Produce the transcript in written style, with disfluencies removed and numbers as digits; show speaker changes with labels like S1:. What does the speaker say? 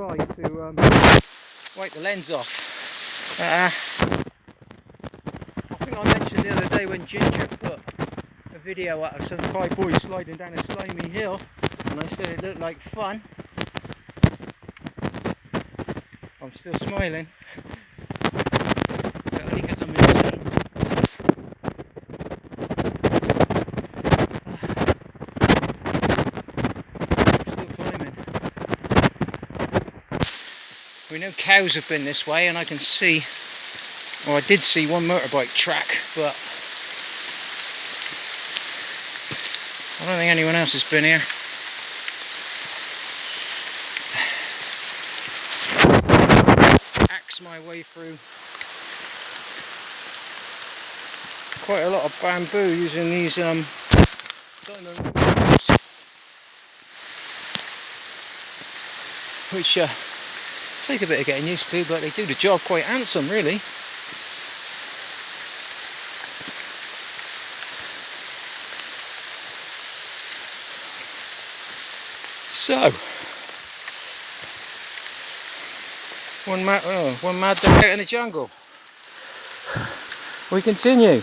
S1: outside to wipe the lens off. I think I mentioned the other day when Ginger put a video out of some 5 boys sliding down a slimy hill, and I said it looked like fun. I'm still smiling, but only because I'm insane. I'm still climbing. We know cows have been this way, and I can see, well, I did see one motorbike track, but I don't think anyone else has been here. Axe my way through quite a lot of bamboo using these diamond hooves, which take a bit of getting used to, but they do the job quite handsome, really. So, one mad day out in the jungle. We continue.